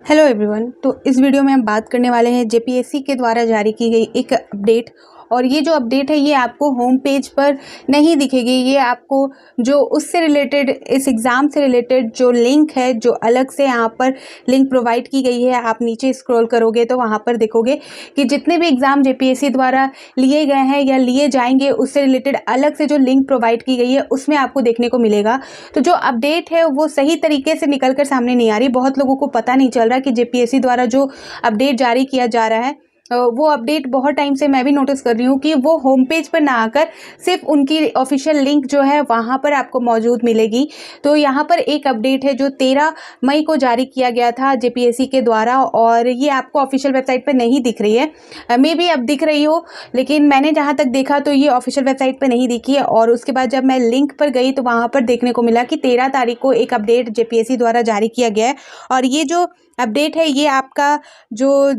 Hello everyone. तो इस video में हम बात करने वाले हैं जेपीएससी के द्वारा जारी की गई एक अपडेट। और ये जो अपडेट है ये आपको होम पेज पर नहीं दिखेगी। ये आपको जो उससे रिलेटेड, इस एग्ज़ाम से रिलेटेड जो लिंक है, जो अलग से यहाँ पर लिंक प्रोवाइड की गई है, आप नीचे स्क्रॉल करोगे तो वहाँ पर देखोगे कि जितने भी एग्ज़ाम जेपीएससी द्वारा लिए गए हैं या लिए जाएंगे उससे रिलेटेड अलग से जो लिंक प्रोवाइड की गई है उसमें आपको देखने को मिलेगा। तो जो अपडेट है वो सही तरीके से निकल कर सामने नहीं आ रही। बहुत लोगों को पता नहीं चल रहा कि जेपीएससी द्वारा जो अपडेट जारी किया जा रहा है, वो अपडेट बहुत टाइम से मैं भी नोटिस कर रही हूँ कि वो होम पेज पर ना आकर सिर्फ उनकी ऑफिशियल लिंक जो है वहाँ पर आपको मौजूद मिलेगी। तो यहाँ पर एक अपडेट है जो 13 मई को जारी किया गया था जेपीएससी के द्वारा, और ये आपको ऑफिशियल वेबसाइट पर नहीं दिख रही है। मे बी अब दिख रही हो, लेकिन मैंने जहाँ तक देखा तो ये ऑफिशियल वेबसाइट पर नहीं दिखी है। और उसके बाद जब मैं लिंक पर गई तो वहाँ पर देखने को मिला कि 13 तारीख को एक अपडेट जेपीएससी द्वारा जारी किया गया है। और ये जो अपडेट है ये आपका जो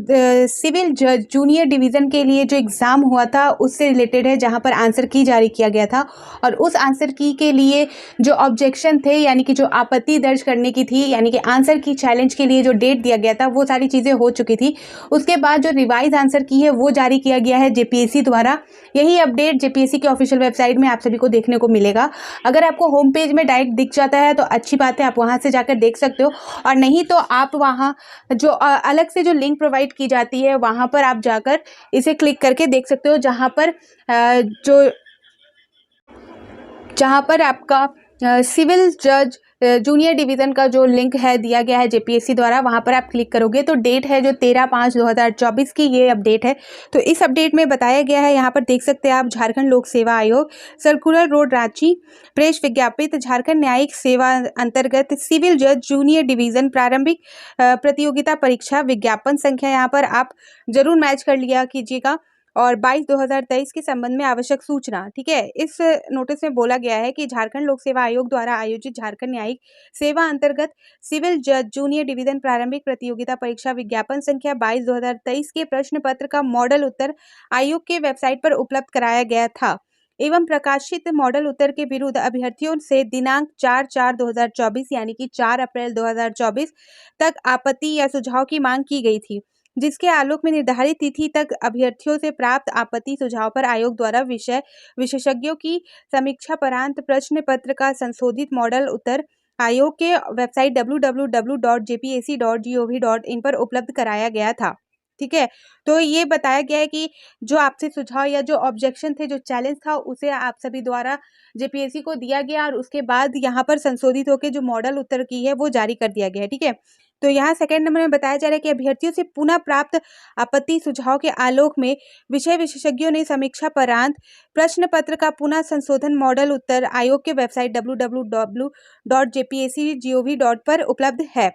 सिविल जज जूनियर डिवीज़न के लिए जो एग्ज़ाम हुआ था उससे रिलेटेड है, जहां पर आंसर की जारी किया गया था। और उस आंसर की के लिए जो ऑब्जेक्शन थे, यानी कि जो आपत्ति दर्ज करने की थी, यानी कि आंसर की चैलेंज के लिए जो डेट दिया गया था वो सारी चीज़ें हो चुकी थी। उसके बाद जो रिवाइज आंसर की है वो जारी किया गया है जेपीएससी द्वारा। यही अपडेट जेपीएससी की ऑफिशियल वेबसाइट में आप सभी को देखने को मिलेगा। अगर आपको होम पेज में डायरेक्ट दिख जाता है तो अच्छी बात है, आप वहाँ से जाकर देख सकते हो। और नहीं तो आप वहाँ जो अलग से जो लिंक प्रोवाइड की जाती है वहाँ पर आप जाकर इसे क्लिक करके देख सकते हो, जहाँ पर आपका सिविल जज जूनियर डिवीज़न का जो लिंक है दिया गया है जेपीएससी द्वारा, वहाँ पर आप क्लिक करोगे तो डेट है जो 13/5/2024 की ये अपडेट है। तो इस अपडेट में बताया गया है, यहाँ पर देख सकते हैं आप, झारखंड लोक सेवा आयोग, सर्कुलर रोड, रांची, प्रेस विज्ञापित, झारखंड न्यायिक सेवा अंतर्गत सिविल जज जूनियर डिवीज़न प्रारंभिक प्रतियोगिता परीक्षा विज्ञापन संख्या, यहाँ पर आप जरूर मैच कर लिया कीजिएगा। और 22/2023 के संबंध में आवश्यक सूचना, ठीक है। इस नोटिस में बोला गया है कि झारखंड लोक सेवा आयोग द्वारा आयोजित झारखंड न्यायिक सेवा अंतर्गत सिविल जज जूनियर डिवीजन प्रारंभिक प्रतियोगिता परीक्षा विज्ञापन संख्या 22/2023 के प्रश्न पत्र का मॉडल उत्तर आयोग के वेबसाइट पर उपलब्ध कराया गया था एवं प्रकाशित मॉडल उत्तर के विरुद्ध अभ्यर्थियों से दिनांक 4/4/2024 यानी कि 4 अप्रैल 2024 तक आपत्ति या सुझाव की मांग की गई थी, जिसके आलोक में निर्धारित तिथि तक अभ्यर्थियों से प्राप्त आपत्ति सुझाव पर आयोग द्वारा विषय विशेषज्ञों की समीक्षा परांत प्रश्न पत्र का संशोधित मॉडल उत्तर आयोग के वेबसाइट www.jpsc.gov.in पर उपलब्ध कराया गया था, ठीक है। तो ये बताया गया है कि जो आपसे सुझाव या जो ऑब्जेक्शन थे, जो चैलेंज था, उसे आप सभी द्वारा जेपीएससी को दिया गया और उसके बाद यहाँ पर संशोधित होकर जो मॉडल उत्तर की है वो जारी कर दिया गया है, ठीक है। तो यहाँ सेकंड नंबर में बताया जा रहा है कि अभ्यर्थियों से पुनः प्राप्त आपत्ति सुझाव के आलोक में विषय विशेषज्ञों ने समीक्षा परांत प्रश्न पत्र का पुनः संशोधन मॉडल उत्तर आयोग के वेबसाइट www.jpsc.gov. पर उपलब्ध है,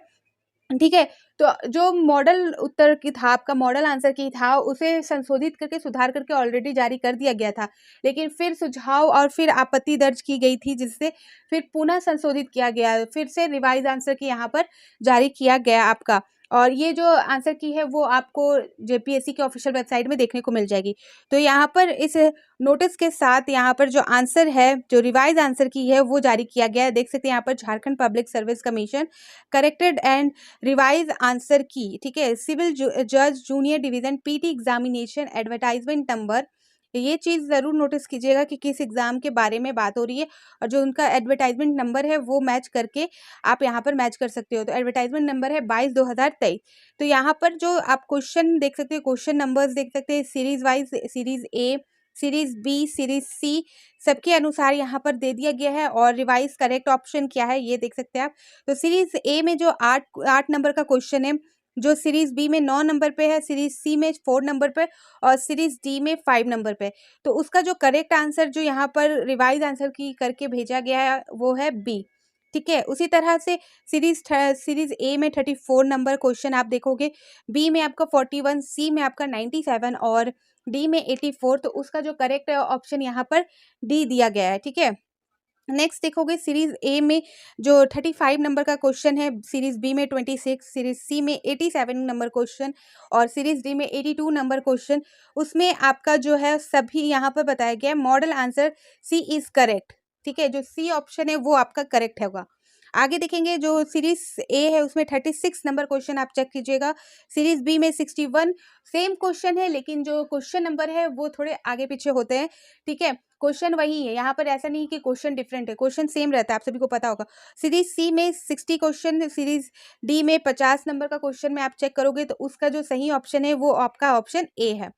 ठीक है। तो जो मॉडल उत्तर की था, आपका मॉडल आंसर की था, उसे संशोधित करके सुधार करके ऑलरेडी जारी कर दिया गया था, लेकिन फिर सुझाव और फिर आपत्ति दर्ज की गई थी, जिससे फिर पुनः संशोधित किया गया, फिर से रिवाइज आंसर की यहाँ पर जारी किया गया आपका। और ये जो आंसर की है वो आपको जेपीएससी के ऑफिशियल वेबसाइट में देखने को मिल जाएगी। तो यहाँ पर इस नोटिस के साथ यहाँ पर जो आंसर है, जो रिवाइज आंसर की है, वो जारी किया गया है। देख सकते हैं यहाँ पर Jharkhand public service commission corrected and revise answer की, ठीक है, सिविल जज junior division PT examination advertisement number. ये चीज़ ज़रूर नोटिस कीजिएगा कि किस एग्जाम के बारे में बात हो रही है, और जो उनका एडवर्टाइजमेंट नंबर है वो मैच करके आप यहाँ पर मैच कर सकते हो। तो एडवर्टाइजमेंट नंबर है 22/2023। तो यहाँ पर जो आप क्वेश्चन देख सकते हो, क्वेश्चन नंबर्स देख सकते हैं, series wise, series A, series B, series C, सबके अनुसार यहाँ पर दे दिया गया है। और रिवाइज करेक्ट ऑप्शन क्या है ये देख सकते हैं आप। तो सीरीज ए में जो 8 नंबर का क्वेश्चन है, जो सीरीज बी में 9 नंबर पे है, सीरीज सी में 4 नंबर पे, और सीरीज डी में 5 नंबर पे। तो उसका जो करेक्ट आंसर जो यहाँ पर रिवाइज आंसर की करके भेजा गया है वो है बी, ठीक है। उसी तरह से सीरीज ए में 34 नंबर क्वेश्चन आप देखोगे, बी में आपका 41, सी में आपका 97 और डी में 84। तो उसका जो करेक्ट ऑप्शन यहाँ पर डी दिया गया है, ठीक है। नेक्स्ट देखोगे, सीरीज ए में जो 35 नंबर का क्वेश्चन है, सीरीज बी में 26, सीरीज सी में 87 नंबर क्वेश्चन और सीरीज डी में 82 नंबर क्वेश्चन, उसमें आपका जो है सभी यहाँ पर बताया गया है model answer C is correct, ठीक है। जो सी ऑप्शन है वो आपका करेक्ट होगा। आगे देखेंगे जो सीरीज ए है उसमें 36 नंबर क्वेश्चन आप चेक कीजिएगा। सीरीज बी में 61 सेम क्वेश्चन है, लेकिन जो क्वेश्चन नंबर है वो थोड़े आगे पीछे होते हैं। ठीक है, क्वेश्चन वही है, यहाँ पर ऐसा नहीं कि क्वेश्चन डिफरेंट है, क्वेश्चन सेम रहता है, आप सभी को पता होगा। सीरीज सी में 60 क्वेश्चन, सीरीज डी में 50 नंबर का क्वेश्चन में आप चेक करोगे तो उसका जो सही ऑप्शन है वो आपका ऑप्शन ए है।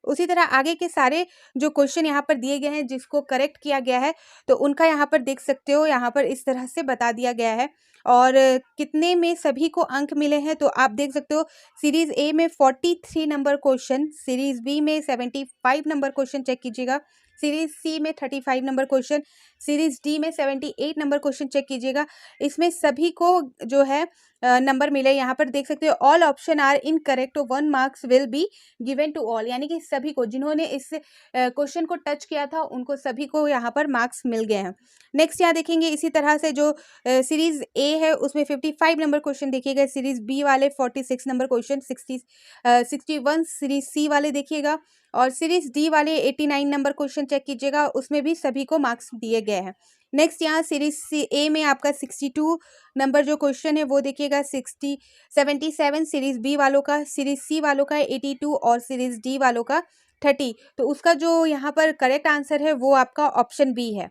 उसी तरह आगे के सारे जो क्वेश्चन यहाँ पर दिए गए हैं जिसको करेक्ट किया गया है तो उनका यहाँ पर देख सकते हो, यहाँ पर इस तरह से बता दिया गया है और कितने में सभी को अंक मिले हैं तो आप देख सकते हो। सीरीज ए में 43 नंबर क्वेश्चन, सीरीज बी में 75 नंबर क्वेश्चन चेक कीजिएगा, सीरीज सी में 35 नंबर क्वेश्चन, सीरीज डी में 78 नंबर क्वेश्चन चेक कीजिएगा। इसमें सभी को जो है नंबर मिले, यहाँ पर देख सकते हो all option are incorrect, 1 marks will be given to all, यानी कि सभी को जिन्होंने इस क्वेश्चन को टच किया था उनको सभी को यहाँ पर मार्क्स मिल गए हैं। नेक्स्ट यहाँ देखेंगे इसी तरह से जो सीरीज ए है उसमें 55 नंबर क्वेश्चन देखिएगा, सीरीज बी वाले 46 नंबर क्वेश्चन, 61 सीरीज सी वाले देखिएगा और सीरीज डी वाले 89 नंबर क्वेश्चन चेक कीजिएगा, उसमें भी सभी को मार्क्स दिए गए हैं। नेक्स्ट यहाँ सीरीज सी ए में आपका 62 नंबर जो क्वेश्चन है वो देखिएगा, 77 सीरीज बी वालों का, सीरीज सी वालों का 82 और सीरीज डी वालों का 30। तो उसका जो यहाँ पर करेक्ट आंसर है वो आपका ऑप्शन बी है।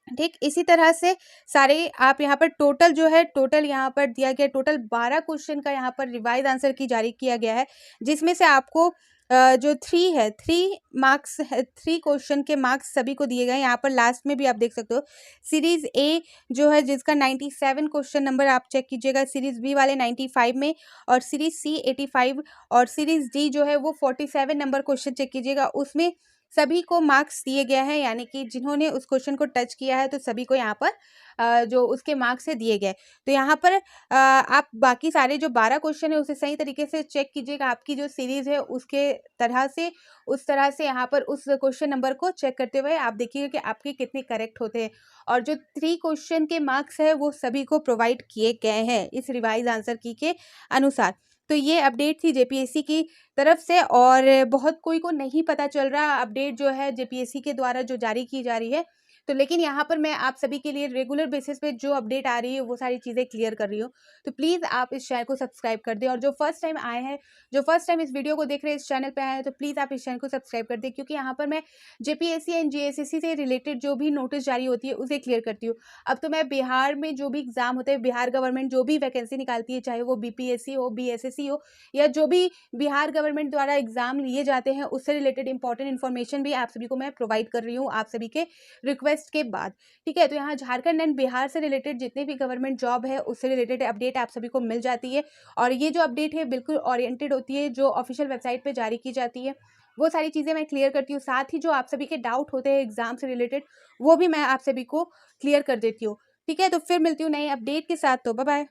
ठीक, इसी तरह से सारे आप यहाँ पर टोटल जो है, टोटल यहाँ पर दिया गया टोटल 12 क्वेश्चन का यहाँ पर रिवाइज आंसर की जारी किया गया है, जिसमें से आपको जो 3 है 3 मार्क्स है, 3 क्वेश्चन के मार्क्स सभी को दिए गए। यहाँ पर लास्ट में भी आप देख सकते हो सीरीज ए जो है जिसका 97 क्वेश्चन नंबर आप चेक कीजिएगा, सीरीज बी वाले 95 में और सीरीज सी 85 और सीरीज डी जो है वो 47 नंबर क्वेश्चन चेक कीजिएगा, उसमें सभी को मार्क्स दिए गए हैं, यानी कि जिन्होंने उस क्वेश्चन को टच किया है तो सभी को यहाँ पर जो उसके मार्क्स है दिए गए। तो यहाँ पर आप बाकी सारे जो 12 क्वेश्चन है उसे सही तरीके से चेक कीजिएगा, आपकी जो सीरीज है उसके तरह से उस तरह से यहाँ पर उस क्वेश्चन नंबर को चेक करते हुए आप देखिएगा कि आपके कितने करेक्ट होते हैं और जो 3 क्वेश्चन के मार्क्स है वो सभी को प्रोवाइड किए गए हैं इस रिवाइज आंसर की के अनुसार। तो ये अपडेट थी जेपीएससी की तरफ से और बहुत कोई को नहीं पता चल रहा अपडेट जो है जेपीएससी के द्वारा जो जारी की जा रही है, तो लेकिन यहाँ पर मैं आप सभी के लिए रेगुलर बेसिस पे जो अपडेट आ रही है वो सारी चीज़ें क्लियर कर रही हूँ। तो प्लीज़ आप इस चैनल को सब्सक्राइब कर दें और जो फर्स्ट टाइम आए हैं, जो फर्स्ट टाइम इस वीडियो को देख रहे हैं, इस चैनल पे आए हैं, तो प्लीज़ आप इस चैनल को सब्सक्राइब कर दें, क्योंकि यहाँ पर मैं जेपीएससी एंड जीएसएससी से रिलेटेड जो भी नोटिस जारी होती है उसे क्लियर करती हूँ। अब तो मैं बिहार में जो भी एग्जाम होते हैं, बिहार गवर्नमेंट जो भी वैकेंसी निकालती है, चाहे वो बीपीएससी हो, बीएसएससी हो या जो भी बिहार गवर्नमेंट द्वारा एग्जाम लिए जाते हैं, उससे रिलेटेड इंपॉर्टेंट इन्फॉर्मेशन भी आप सभी को मैं प्रोवाइड कर रही हूँ आप सभी के रिक्वेस्ट के बाद। ठीक है, तो यहाँ झारखंड एंड बिहार से रिलेटेड जितने भी गवर्नमेंट जॉब है उससे रिलेटेड अपडेट आप सभी को मिल जाती है और ये जो अपडेट है बिल्कुल ओरिएंटेड होती है, जो ऑफिशियल वेबसाइट पे जारी की जाती है वो सारी चीज़ें मैं क्लियर करती हूँ। साथ ही जो आप सभी के डाउट होते हैं एग्जाम से रिलेटेड वो भी मैं आप सभी को क्लियर कर देती हूँ। ठीक है, तो फिर मिलती हूँ नए अपडेट के साथ, तो बाय बाय।